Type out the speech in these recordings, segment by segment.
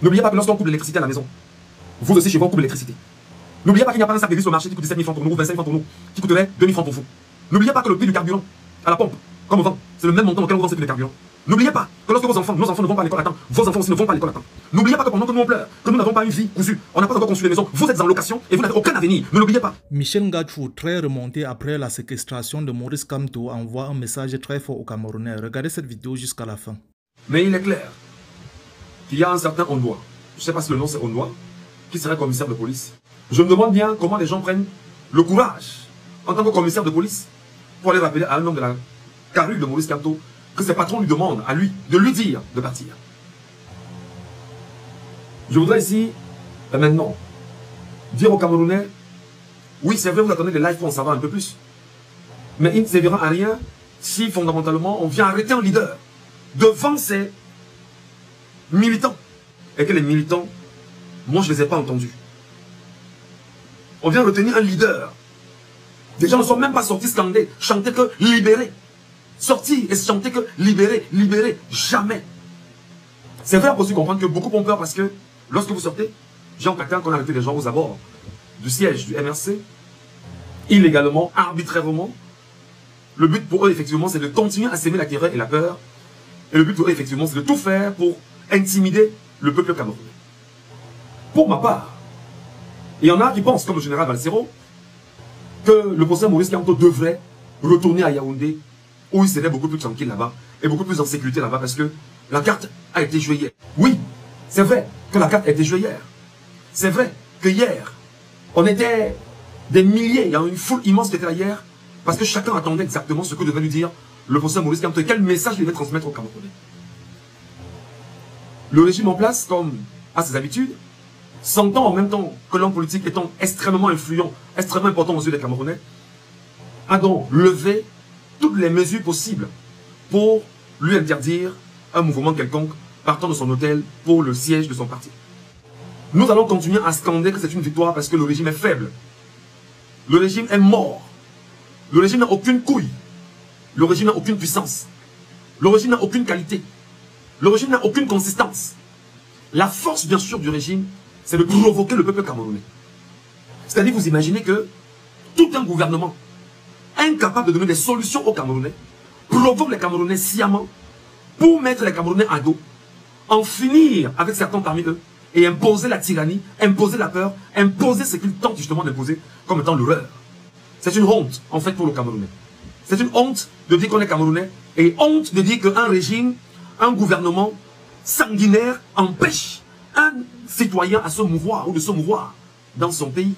N'oubliez pas que lorsqu'on coupe l'électricité à la maison, vous aussi chez vous on coupe l'électricité. N'oubliez pas qu'il n'y a pas un sac de vis au marché qui coûte 17 000 francs pour nous ou 25 000 francs pour nous, qui coûterait 2 000 francs pour vous. N'oubliez pas que le prix du carburant à la pompe, comme au vent, c'est le même montant auquel on vend ce prix de carburant. N'oubliez pas que lorsque nos enfants ne vont pas à l'école à temps, vos enfants aussi ne vont pas à l'école à temps. N'oubliez pas que pendant que nous on pleure, que nous n'avons pas une vie cousue, on n'a pas encore construit des maisons, vous êtes en location et vous n'avez aucun avenir. Ne l'oubliez pas. Michel Ngachou, très remonté après la séquestration de Maurice Kamto, envoie un message très fort aux Camerounais. Regardez cette vidéo jusqu'à la fin. Mais il est clair qu'il y a un certain Ondoa, je ne sais pas si le nom c'est Ondoa, qui serait commissaire de police. Je me demande bien comment les gens prennent le courage, en tant que commissaire de police, pour aller rappeler à un homme de la carrure de Maurice Kamto que ses patrons lui demandent à lui de lui dire de partir. Je voudrais ici, maintenant, dire aux Camerounais, oui c'est vrai, vous attendez des lives pour en savoir un peu plus, mais il ne servira à rien si fondamentalement on vient arrêter un leader devant ces militants, et que les militants, moi je ne les ai pas entendus. On vient retenir un leader. Des gens ne sont même pas sortis scander, chanter que libérer. Sortir et chanter que libérer, libérer, jamais. C'est vrai, on peut aussi comprendre que beaucoup ont peur parce que lorsque vous sortez, Jean Catin, qu'on a arrêté les gens aux abords du siège du MRC, illégalement, arbitrairement, le but pour eux, effectivement, c'est de continuer à s'aimer la terreur et la peur. Et le but pour eux, effectivement, c'est de tout faire pour intimider le peuple camerounais. Pour ma part, il y en a qui pensent, comme le général Valsero, que le procès Maurice Kamto devrait retourner à Yaoundé, où il serait beaucoup plus tranquille là-bas, et beaucoup plus en sécurité là-bas, parce que la carte a été jouée hier. Oui, c'est vrai que la carte a été jouée hier. C'est vrai que hier, on était des milliers, il y a une foule immense qui était là hier, parce que chacun attendait exactement ce que devait lui dire le procès Maurice Kamto, et quel message il devait transmettre aux Camerounais. Le régime en place, comme à ses habitudes, sentant en même temps que l'homme politique étant extrêmement influent, extrêmement important aux yeux des Camerounais, a donc levé toutes les mesures possibles pour lui interdire un mouvement quelconque partant de son hôtel pour le siège de son parti. Nous allons continuer à scander que c'est une victoire parce que le régime est faible. Le régime est mort. Le régime n'a aucune couille. Le régime n'a aucune puissance. Le régime n'a aucune qualité. Le régime n'a aucune consistance. La force, bien sûr, du régime, c'est de provoquer le peuple camerounais. C'est-à-dire, vous imaginez que tout un gouvernement incapable de donner des solutions aux Camerounais provoque les Camerounais sciemment pour mettre les Camerounais à dos, en finir avec certains parmi eux et imposer la tyrannie, imposer la peur, imposer ce qu'ils tentent justement d'imposer comme étant l'horreur. C'est une honte, en fait, pour le Camerounais. C'est une honte de dire qu'on est Camerounais et honte de dire qu'un régime, un gouvernement sanguinaire empêche un citoyen à se mouvoir ou de se mouvoir dans son pays.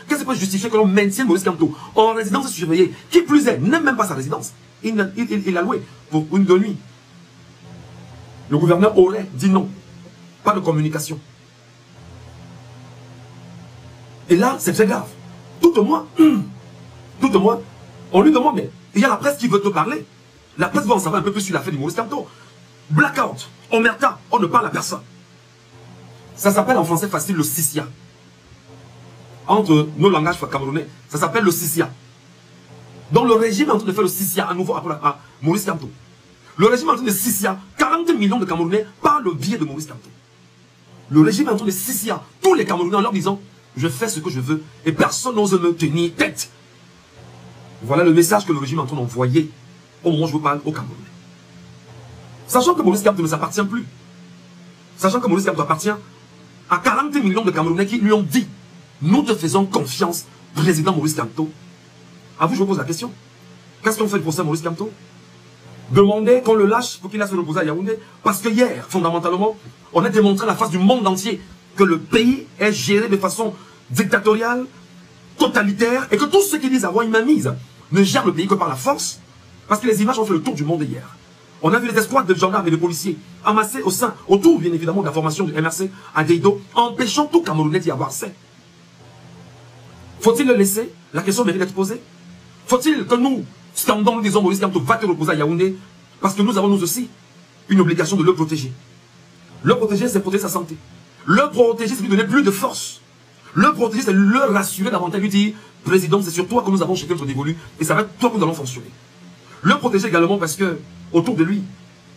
Qu'est-ce qui peut justifier que l'on maintienne Maurice Kamto en résidence surveillée? Qui plus est, n'aime même pas sa résidence. Il l'a loué pour une de nuit. Le gouverneur aurait dit non. Pas de communication. Et là, c'est très grave. Tout au moins, on lui demande, mais il y a la presse qui veut te parler. La presse va en savoir un peu plus sur l'affaire du Maurice Kamto. Blackout, omerta, on ne parle à personne. Ça s'appelle en français facile le sissia. Entre nos langages camerounais, ça s'appelle le sissia. Donc le régime est en train de faire le sissia à nouveau à Maurice Kamto. Le régime est en train de sissia 40 millions de Camerounais par le biais de Maurice Kamto. Le régime est en train de sissia tous les Camerounais en leur disant je fais ce que je veux et personne n'ose me tenir tête. Voilà le message que le régime est en train d'envoyer au moment où je vous parle aux Camerounais. Sachant que Maurice Kamto ne s'appartient plus. Sachant que Maurice Kamto appartient à 40 millions de Camerounais qui lui ont dit nous te faisons confiance, président Maurice Kamto. À vous, je vous pose la question. Qu'est-ce qu'on fait le procès Maurice Kamto? Demandez qu'on le lâche pour qu'il aille se reposer à Yaoundé. Parce que hier, fondamentalement, on a démontré à la face du monde entier que le pays est géré de façon dictatoriale, totalitaire, et que tous ceux qui disent avoir une mainmise ne gèrent le pays que par la force. Parce que les images ont fait le tour du monde hier. On a vu les escouades de gendarmes et de policiers amassés autour, bien évidemment, de la formation du MRC à Deido, empêchant tout Camerounais d'y avoir accès. Faut-il le laisser? La question mérite d'être posée. Faut-il que nous, scandons, nous disons Maurice Kamto va te reposer à Yaoundé, parce que nous avons nous aussi une obligation de le protéger. Le protéger, c'est protéger sa santé. Le protéger, c'est lui donner plus de force. Le protéger, c'est le rassurer davantage, lui dire, président, c'est sur toi que nous avons chacun notre dévolu, et ça va être toi que nous allons fonctionner. Le protéger également parce que, autour de lui,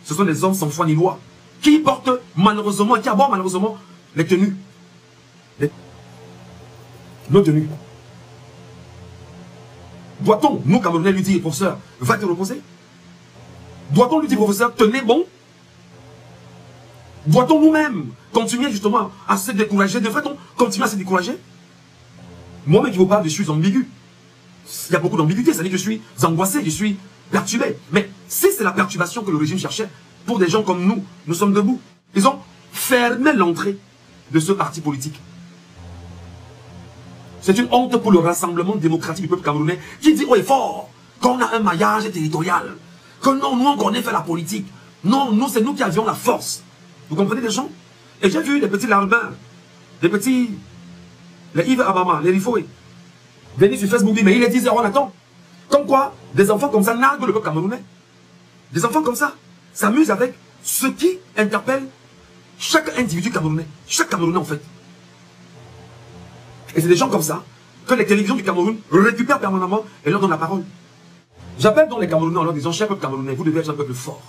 ce sont des hommes sans foi ni loi, qui porte malheureusement, qui aborde malheureusement les tenues. Nos tenues. Doit-on, nous Camerounais, lui dire, professeur, va te reposer? Doit-on lui dire, professeur, tenez bon? Doit-on nous-mêmes continuer justement à se décourager? Devrait-on continuer à se décourager? Moi-même qui vous parle, je suis ambigu. Il y a beaucoup d'ambiguïté, c'est-à-dire que je suis angoissé, je suis perturbé. Mais si c'est la perturbation que le régime cherchait, pour des gens comme nous, nous sommes debout. Ils ont fermé l'entrée de ce parti politique. C'est une honte pour le rassemblement démocratique du peuple camerounais qui dit haut et fort qu'on a un maillage territorial. Que non, nous on connaît faire la politique. Non, nous c'est nous qui avions la force. Vous comprenez les gens? Et j'ai vu des petits larbins, des petits, les Yves Abama, les Rifoé, venir sur Facebook, mais il est 10h, on attend. Comme quoi, des enfants comme ça narguent le peuple camerounais. Des enfants comme ça s'amusent avec ce qui interpelle chaque individu camerounais. Chaque Camerounais en fait. Et c'est des gens comme ça que les télévisions du Cameroun récupèrent permanemment et leur donnent la parole. J'appelle donc les Camerounais en leur disant, cher peuple camerounais, vous devez être un peuple fort.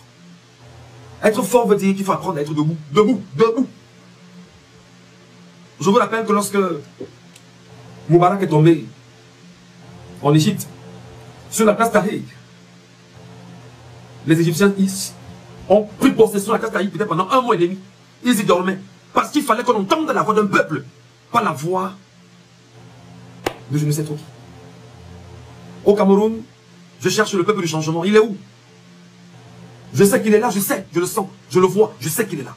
Être fort veut dire qu'il faut apprendre à être debout, debout, debout. Je vous rappelle que lorsque Moubarak est tombé en Égypte, sur la place Tahrir, les Égyptiens ont pris possession de la place Tahrir peut-être pendant 1 mois et demi. Ils y dormaient. Parce qu'il fallait qu'on entende la voix d'un peuple, pas la voix de je ne sais trop qui. Au Cameroun, je cherche le peuple du changement. Il est où? Je sais qu'il est là, je sais, je le sens, je le vois, je sais qu'il est là.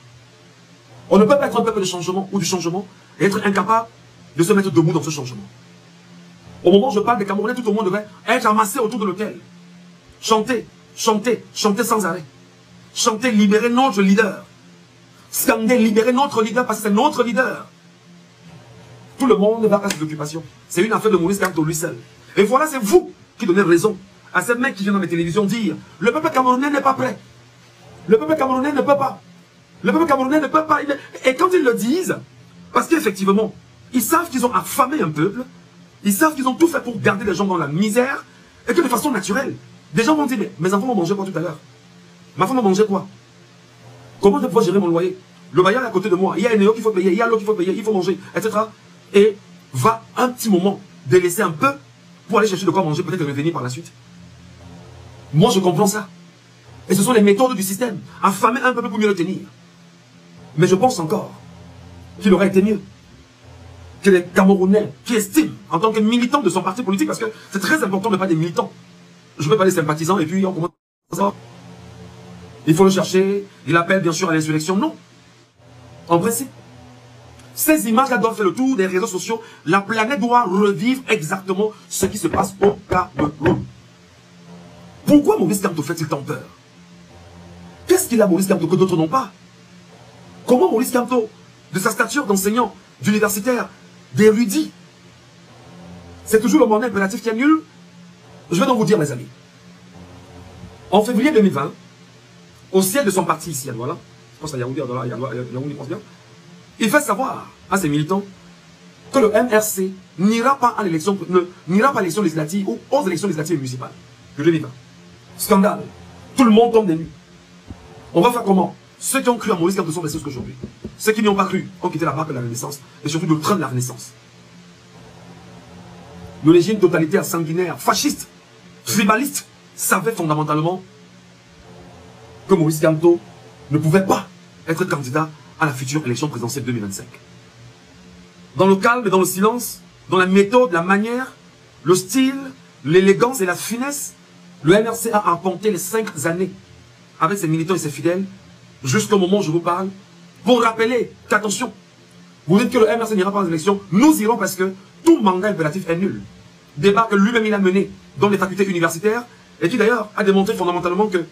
On ne peut pas être un peuple de changement ou du changement et être incapable de se mettre debout dans ce changement. Au moment où je parle des Camerounais, tout le monde devrait être amassé autour de l'autel. Chanter, chanter, chanter sans arrêt. Chanter, libérer notre leader. Scander, libérer notre leader parce que c'est notre leader. Tout le monde va à ses occupations. C'est une affaire de Maurice Kamto lui seul. Et voilà, c'est vous qui donnez raison à ces mecs qui viennent dans les télévisions dire le peuple camerounais n'est pas prêt. Le peuple camerounais ne peut pas. Le peuple camerounais ne peut pas. Et quand ils le disent, parce qu'effectivement, ils savent qu'ils ont affamé un peuple, ils savent qu'ils ont tout fait pour garder les gens dans la misère, et que de façon naturelle, des gens vont dire, mais mes enfants vont manger quoi tout à l'heure? Ma femme va manger quoi? Comment je peux gérer mon loyer? Le bailleur est à côté de moi, il y a un néo qu'il faut payer, il y a l'eau qu'il faut payer, il faut manger, etc. Et va un petit moment délaisser un peu pour aller chercher de quoi manger, peut-être revenir par la suite. Moi, je comprends ça. Et ce sont les méthodes du système. Affamer un peu pour mieux le tenir. Mais je pense encore qu'il aurait été mieux que les Camerounais qui estiment, en tant que militants de son parti politique, parce que c'est très important de ne pas des militants. Je ne veux pas les sympathisants et puis on commence à... Il faut le chercher, il appelle bien sûr à l'insurrection. Non. En principe. Ces images-là doivent faire le tour des réseaux sociaux. La planète doit revivre exactement ce qui se passe au Cameroun. Pourquoi Maurice Kamto fait-il tant peur? Qu'est-ce qu'il a Maurice Kamto que d'autres n'ont pas? Comment Maurice Kamto, de sa stature d'enseignant, d'universitaire, d'érudit, c'est toujours le moment impératif qui annule? Je vais donc vous dire, mes amis. En février 2020, au siège de son parti ici à Douala, je pense à Yaoundé, Yaoundé pense bien, il fait savoir à ses militants que le MRC n'ira pas à l'élection, n'ira pas à l'élection législative ou aux élections législatives municipales de 2020. Scandale. Tout le monde tombe des nues. On va faire comment? Ceux qui ont cru à Maurice Kamto sont restés jusqu'aujourd'hui. Ceux qui n'y ont pas cru ont quitté la barque de la Renaissance et surtout le train de la Renaissance. Le régime totalitaire, sanguinaire, fasciste, tribaliste savait fondamentalement que Maurice Kamto ne pouvait pas être candidat à la future élection présidentielle 2025. Dans le calme et dans le silence, dans la méthode, la manière, le style, l'élégance et la finesse, le MRC a arpenté les 5 années avec ses militants et ses fidèles jusqu'au moment où je vous parle pour rappeler qu'attention, vous dites que le MRC n'ira pas aux élections, nous irons parce que tout mandat impératif est nul. Débat que lui-même il a mené dans les facultés universitaires et qui d'ailleurs a démontré fondamentalement que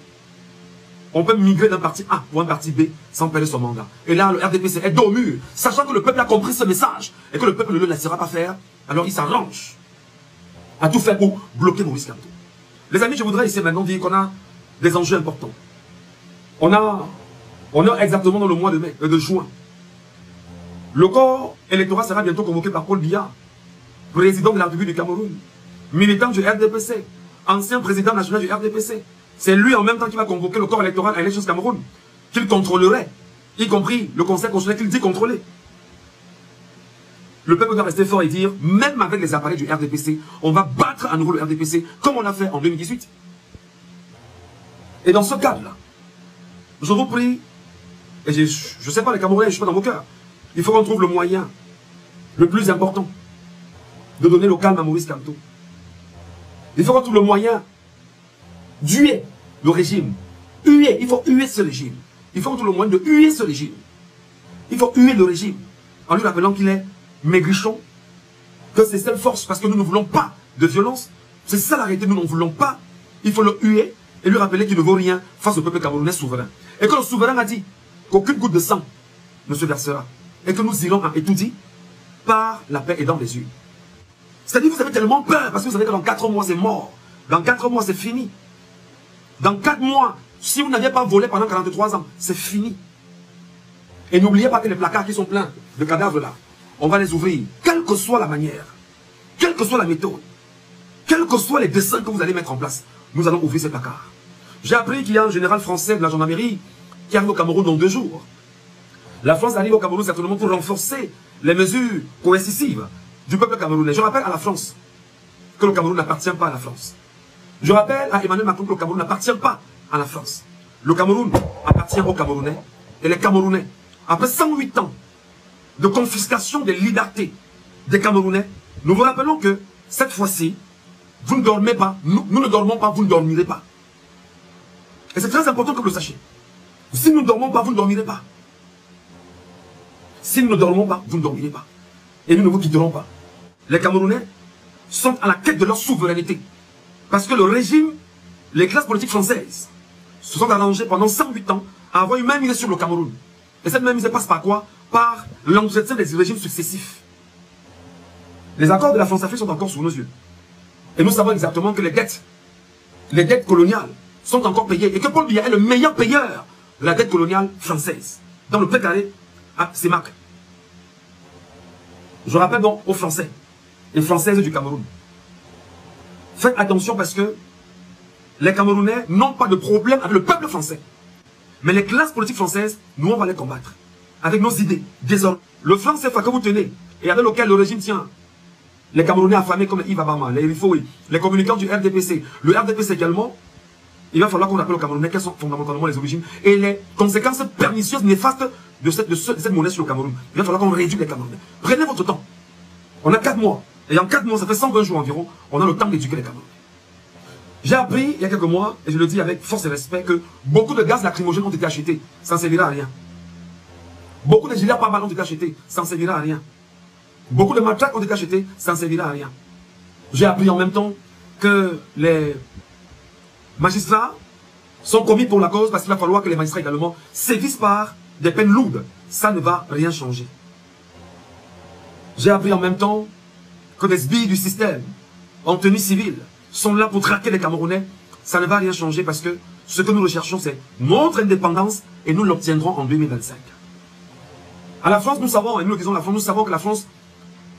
on peut migrer d'un parti A pour un parti B sans perdre son mandat. Et là, le RDPC est dos au mur, sachant que le peuple a compris ce message et que le peuple ne le laissera pas faire, alors il s'arrange à tout faire pour bloquer Maurice Kamto. Les amis, je voudrais ici maintenant dire qu'on a des enjeux importants. On est exactement dans le mois de juin. Le corps électoral sera bientôt convoqué par Paul Biya, président de la République du Cameroun, militant du RDPC, ancien président national du RDPC. C'est lui en même temps qui va convoquer le corps électoral à l'élection Cameroun, qu'il contrôlerait y compris le Conseil constitutionnel qu'il dit contrôler. Le peuple doit rester fort et dire, même avec les appareils du RDPC, on va battre à nouveau le RDPC, comme on l'a fait en 2018. Et dans ce cadre-là, je vous prie, et je ne sais pas les Camerounais, je ne suis pas dans vos cœurs, il faut qu'on trouve le moyen le plus important de donner le calme à Maurice Kamto. Il faut qu'on trouve le moyen d'huer le régime. Huer, il faut huer ce régime. Il faut qu'on trouve le moyen de huer ce régime. Il faut huer le régime en lui rappelant qu'il est maigrichon, que c'est seule force parce que nous ne voulons pas de violence. C'est ça la réalité, nous n'en voulons pas. Il faut le huer et lui rappeler qu'il ne vaut rien face au peuple camerounais souverain. Et que le souverain a dit qu'aucune goutte de sang ne se versera. Et que nous irons à Etoudi par la paix et dans les yeux. C'est-à-dire que vous avez tellement peur parce que vous savez que dans 4 mois c'est mort. Dans 4 mois c'est fini. Dans 4 mois, si vous n'aviez pas volé pendant 43 ans, c'est fini. Et n'oubliez pas que les placards qui sont pleins de cadavres là, on va les ouvrir, quelle que soit la manière, quelle que soit la méthode, quels que soient les dessins que vous allez mettre en place, nous allons ouvrir ces placards. J'ai appris qu'il y a un général français de la gendarmerie qui arrive au Cameroun dans 2 jours. La France arrive au Cameroun certainement pour renforcer les mesures coercitives du peuple camerounais. Je rappelle à la France que le Cameroun n'appartient pas à la France. Je rappelle à Emmanuel Macron que le Cameroun n'appartient pas à la France. Le Cameroun appartient aux Camerounais. Et les Camerounais, après 108 ans de confiscation des libertés des Camerounais, nous vous rappelons que cette fois-ci, vous ne dormez pas, nous ne dormons pas, vous ne dormirez pas. Et c'est très important que vous le sachiez. Si nous ne dormons pas, vous ne dormirez pas. Si nous ne dormons pas, vous ne dormirez pas. Et nous ne vous quitterons pas. Les Camerounais sont à la quête de leur souveraineté. Parce que le régime, les classes politiques françaises, se sont arrangées pendant 108 ans à avoir une mainmise sur le Cameroun. Et cette mainmise passe par quoi? Par l'entretien des régimes successifs. Les accords de la France-Afrique sont encore sous nos yeux. Et nous savons exactement que les dettes coloniales sont encore payées. Et que Paul Biya est le meilleur payeur de la dette coloniale française. Dans le précaré à Sémac. Je rappelle donc aux Français et Françaises du Cameroun. Faites attention parce que les Camerounais n'ont pas de problème avec le peuple français. Mais les classes politiques françaises, nous on va les combattre. Avec nos idées, désormais. Le franc CFA que vous tenez et avec lequel le régime tient les Camerounais affamés comme Yves Abama, les Rifoui, les communicants du RDPC, le RDPC également, il va falloir qu'on rappelle aux Camerounais quelles sont fondamentalement les origines et les conséquences pernicieuses, néfastes de cette monnaie sur le Cameroun. Il va falloir qu'on réduise les Camerounais. Prenez votre temps. On a 4 mois. Et en 4 mois, ça fait 120 jours environ, on a le temps d'éduquer les Camerounais. J'ai appris il y a quelques mois, et je le dis avec force et respect, que beaucoup de gaz lacrymogènes ont été achetés. Ça ne servira à rien. Beaucoup de gilets à pare-balles ont été achetés. Ça ne servira à rien. Beaucoup de matraques ont été achetés. Ça ne servira à rien. J'ai appris en même temps que les magistrats sont commis pour la cause parce qu'il va falloir que les magistrats également sévissent par des peines lourdes. Ça ne va rien changer. J'ai appris en même temps que des sbires du système en tenue civile sont là pour traquer les Camerounais. Ça ne va rien changer parce que ce que nous recherchons, c'est notre indépendance et nous l'obtiendrons en 2025. À la France, nous savons, et nous le disons la France, nous savons que la France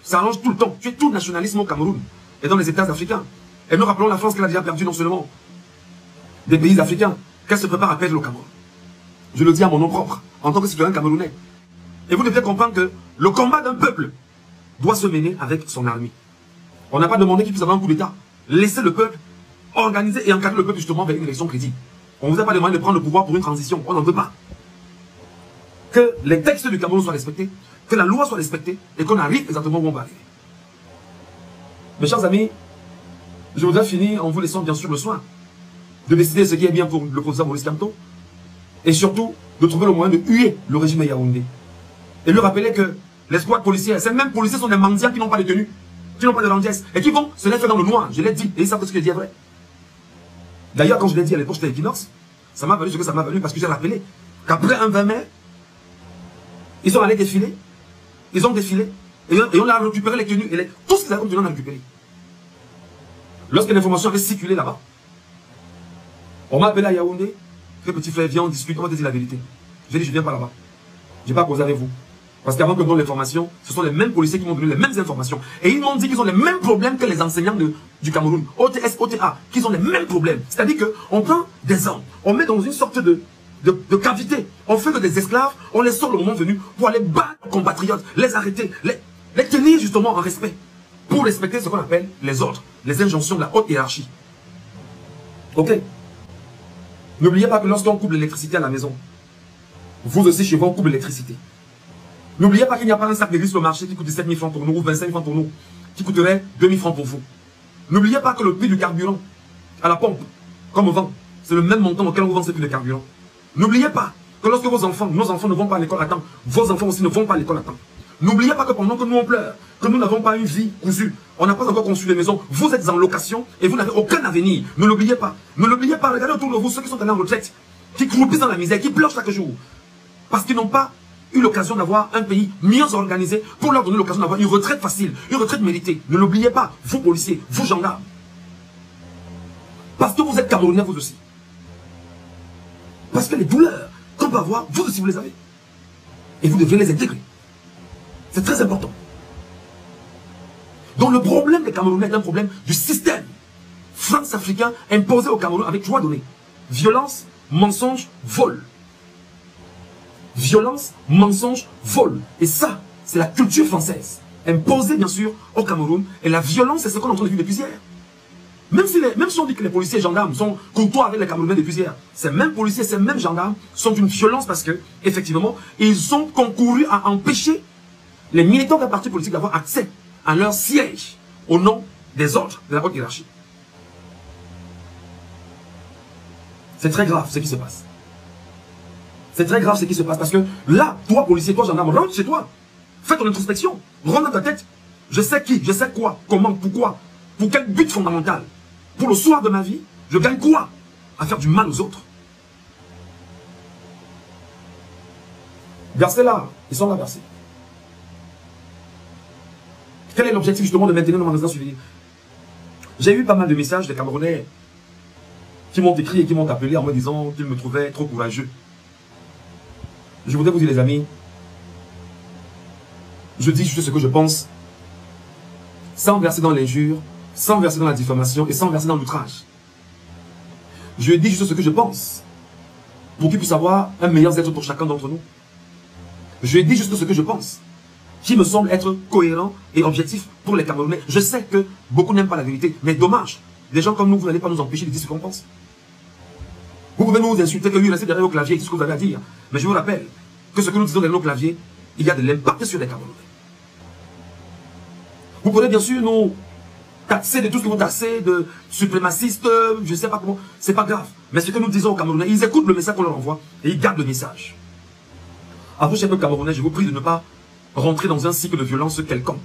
s'arrange tout le temps. Tu es tout nationalisme au Cameroun et dans les États africains. Et nous rappelons la France qu'elle a déjà perdu non seulement des pays africains, qu'elle se prépare à perdre le Cameroun. Je le dis à mon nom propre, en tant que citoyen camerounais. Et vous devez comprendre que le combat d'un peuple doit se mener avec son armée. On n'a pas demandé qu'il puisse avoir un coup d'État. Laissez le peuple organiser et encadrer le peuple justement vers une élection crédible. On ne vous a pas demandé de prendre le pouvoir pour une transition. On n'en veut pas. Que les textes du Cameroun soient respectés, que la loi soit respectée et qu'on arrive exactement où on va arriver. Mes chers amis, je voudrais finir en vous laissant bien sûr le soin de décider ce qui est bien pour le professeur Maurice Kamto et surtout de trouver le moyen de huer le régime à Yaoundé. Et lui rappeler que les squads policiers, ces mêmes policiers sont des mendiants qui n'ont pas de tenue, qui n'ont pas de randiesse et qui vont se les faire dans le noir. Je l'ai dit et ils savent que ce que je dis est vrai. D'ailleurs, quand je l'ai dit à l'époque, j'étais à Equinox, ça m'a valu ce que ça m'a valu parce que j'ai rappelé qu'après un 20 mai, ils sont allés défiler, ils ont défilé et on a récupéré les tenues et tout ce qu'ils avaient comme tenue on a récupéré. Lorsque l'information avait circulé là-bas, on m'a appelé à Yaoundé, que petit frère, viens, on discute, on va te dire la vérité. J'ai dit, je viens pas là-bas. Je n'ai pas causé avec vous. Parce qu'avant que je donne l'information, ce sont les mêmes policiers qui m'ont donné les mêmes informations. Et ils m'ont dit qu'ils ont les mêmes problèmes que les enseignants du Cameroun, OTS, OTA, qu'ils ont les mêmes problèmes. C'est-à-dire qu'on prend des armes, on met dans une sorte de de cavité. On fait que des esclaves, on les sort le moment venu pour aller battre nos compatriotes, les arrêter, les tenir justement en respect. Pour respecter ce qu'on appelle les ordres, les injonctions de la haute hiérarchie. Ok? N'oubliez pas que lorsqu'on coupe l'électricité à la maison, vous aussi chez vous on coupe l'électricité. N'oubliez pas qu'il n'y a pas un sac de riz sur le marché qui coûte 17 000 francs pour nous ou 25 000 francs pour nous, qui coûterait 2 000 francs pour vous. N'oubliez pas que le prix du carburant à la pompe, comme on vend, c'est le même montant auquel on vous vend ce prix de carburant. N'oubliez pas que lorsque vos enfants, nos enfants ne vont pas à l'école à temps, vos enfants aussi ne vont pas à l'école à temps. N'oubliez pas que pendant que nous on pleure, que nous n'avons pas une vie cousue, on n'a pas encore construit des maisons, vous êtes en location et vous n'avez aucun avenir. Ne l'oubliez pas. Ne l'oubliez pas. Regardez autour de vous ceux qui sont allés en retraite, qui croupissent dans la misère, qui pleurent chaque jour. Parce qu'ils n'ont pas eu l'occasion d'avoir un pays mieux organisé pour leur donner l'occasion d'avoir une retraite facile, une retraite méritée. Ne l'oubliez pas, vous policiers, vous gendarmes. Parce que vous êtes Camerounais vous aussi. Parce que les douleurs qu'on peut avoir, vous aussi vous les avez. Et vous devez les intégrer. C'est très important. Donc le problème des Camerounais est un problème du système France-africain imposé au Cameroun avec 3 données. Violence, mensonge, vol. Violence, mensonge, vol. Et ça, c'est la culture française. Imposée bien sûr au Cameroun. Et la violence, c'est ce qu'on entend depuis hier. Même si on dit que les policiers et gendarmes sont courtois avec les Camerounais depuis hier, ces mêmes policiers, ces mêmes gendarmes sont d'une violence parce que, effectivement, ils ont concouru à empêcher les militants d'un parti politique d'avoir accès à leur siège au nom des ordres de la haute hiérarchie. C'est très grave ce qui se passe. C'est très grave ce qui se passe parce que là, toi policier, toi gendarme, rentre chez toi. Fais ton introspection. Rentre dans ta tête. Je sais qui, je sais quoi, comment, pourquoi, pour quel but fondamental. Pour le soir de ma vie, je gagne quoi à faire du mal aux autres. Versez là, ils sont là versés. Quel est l'objectif justement de maintenir nos magasins suivis? J'ai eu pas mal de messages des Camerounais qui m'ont écrit et qui m'ont appelé en me disant qu'ils me trouvaient trop courageux. Je voudrais vous dire les amis, je dis juste ce que je pense, sans verser dans l'injure, sans verser dans la diffamation et sans verser dans l'outrage. Je dis juste ce que je pense, pour qu'il puisse avoir un meilleur être pour chacun d'entre nous. Je dis juste ce que je pense, qui me semble être cohérent et objectif pour les Camerounais. Je sais que beaucoup n'aiment pas la vérité, mais dommage. Des gens comme nous, vous n'allez pas nous empêcher de dire ce qu'on pense. Vous pouvez nous insulter que lui, restez derrière au clavier et tout ce que vous avez à dire. Mais je vous rappelle que ce que nous disons derrière nos claviers, il y a de l'impact sur les Camerounais. Vous pourrez bien sûr nous taxer de tout ce que vous taxez, de suprémacistes, je ne sais pas comment, c'est pas grave. Mais ce que nous disons aux Camerounais, ils écoutent le message qu'on leur envoie et ils gardent le message. À vous, chers Camerounais, je vous prie de ne pas rentrer dans un cycle de violence quelconque.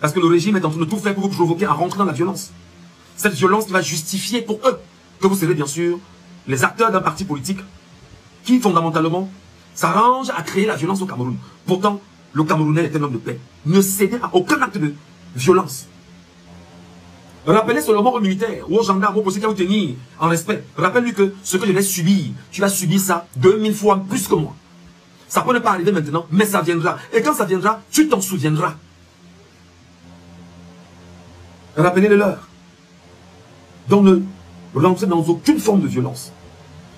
Parce que le régime est en train de tout faire pour vous provoquer à rentrer dans la violence. Cette violence qui va justifier pour eux que vous serez bien sûr les acteurs d'un parti politique qui fondamentalement s'arrange à créer la violence au Cameroun. Pourtant, le Camerounais est un homme de paix. Ne cédez à aucun acte de violence. Rappelez seulement aux militaires, ou aux gendarmes, aux policiers qui vous tenir en respect. Rappelle-lui que ce que je vais subir, tu vas subir ça 2000 fois plus que moi. Ça peut ne pas arriver maintenant, mais ça viendra. Et quand ça viendra, tu t'en souviendras. Rappelez-le leur. Donc ne rentrez dans aucune forme de violence.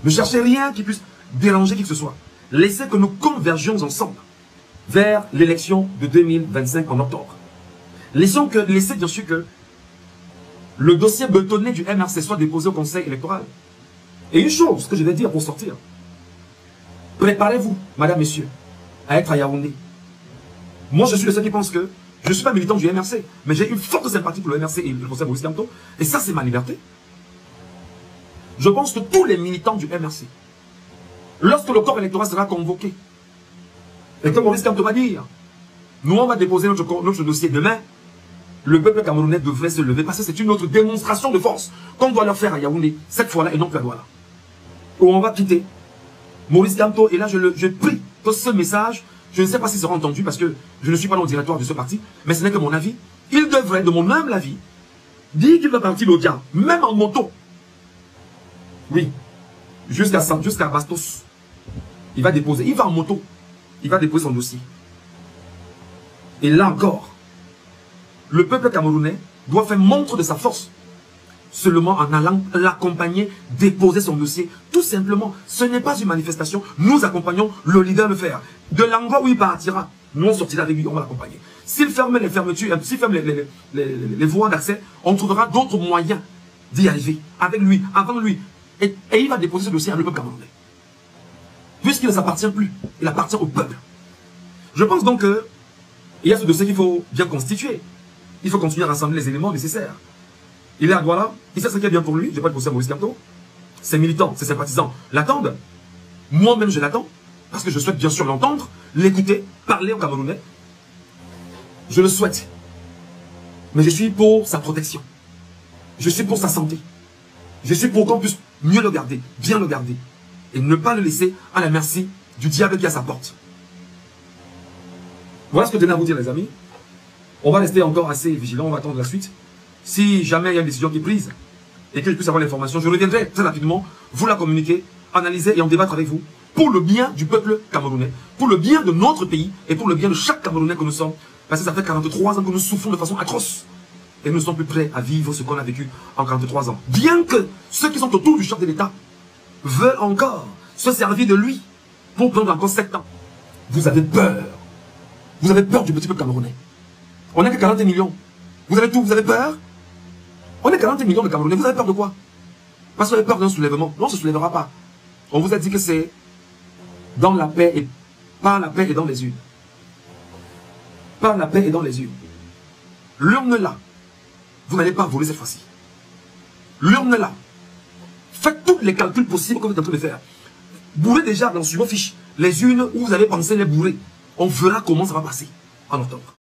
Ne cherchez rien qui puisse déranger qui que ce soit. Laissez que nous convergions ensemble vers l'élection de 2025 en octobre. Laissez bien sûr que le dossier betonné du MRC soit déposé au Conseil électoral. Et une chose que je vais dire pour sortir. Préparez-vous, madame, messieurs, à être à Yaoundé. Moi, je suis de ceux qui pensent que je ne suis pas militant du MRC, mais j'ai une forte sympathie pour le MRC et le conseil Maurice Kamto. Et ça, c'est ma liberté. Je pense que tous les militants du MRC, lorsque le corps électoral sera convoqué, et que Maurice Kamto va dire, nous, on va déposer notre dossier demain, le peuple camerounais devrait se lever parce que c'est une autre démonstration de force qu'on doit leur faire à Yaoundé, cette fois-là et non plus à Douala. Où on va quitter Maurice Kamto, et là je prie que ce message, je ne sais pas s'il sera entendu parce que je ne suis pas dans le directoire de ce parti, mais ce n'est que mon avis. Il devrait, de mon humble avis, dire qu'il va partir l'Odia, même en moto. Oui, jusqu'à Bastos. Il va en moto, il va déposer son dossier. Et là encore, le peuple camerounais doit faire montre de sa force seulement en allant l'accompagner, déposer son dossier. Tout simplement, ce n'est pas une manifestation. Nous accompagnons le leader à le faire. De l'endroit où il partira, nous on sortira avec lui, on va l'accompagner. S'il ferme les fermetures, s'il ferme les voies d'accès, on trouvera d'autres moyens d'y arriver. Avec lui, avant lui. Et il va déposer ce dossier à le peuple camerounais. Puisqu'il ne s'appartient plus, il appartient au peuple. Je pense donc qu'il y a ce dossier qu'il faut bien constituer. Il faut continuer à rassembler les éléments nécessaires. Il est à Douala, il sait ce qui est bien pour lui, je n'ai pas de procès à Maurice Kamto. Ses militants, ses sympathisants l'attendent. Moi-même, je l'attends, parce que je souhaite bien sûr l'entendre, l'écouter, parler au Camerounais. Je le souhaite. Mais je suis pour sa protection. Je suis pour sa santé. Je suis pour qu'on puisse mieux le garder, bien le garder. Et ne pas le laisser à la merci du diable qui est à sa porte. Voilà ce que je tenais à vous dire, les amis. On va rester encore assez vigilant, on va attendre la suite. Si jamais il y a une décision qui est prise et que je puisse avoir l'information, je reviendrai très rapidement, vous la communiquer, analyser et en débattre avec vous pour le bien du peuple camerounais, pour le bien de notre pays et pour le bien de chaque Camerounais que nous sommes. Parce que ça fait 43 ans que nous souffrons de façon atroce. Et nous ne sommes plus prêts à vivre ce qu'on a vécu en 43 ans. Bien que ceux qui sont autour du chef de l'État veulent encore se servir de lui pour prendre encore 7 ans. Vous avez peur. Vous avez peur du petit peuple camerounais. On n'est que 40 millions. Vous avez tout, vous avez peur? On est 40 millions de Camerounais. Vous avez peur de quoi? Parce que vous avez peur d'un soulèvement. Non, on ne se soulèvera pas. On vous a dit que c'est dans la paix et par la paix et dans les urnes. Par la paix et dans les urnes. L'urne là, vous n'allez pas voler cette fois-ci. L'urne là, faites tous les calculs possibles que vous êtes en train de faire. Bourrez déjà dans sur vos fiches les urnes où vous avez pensé les bourrer. On verra comment ça va passer en octobre.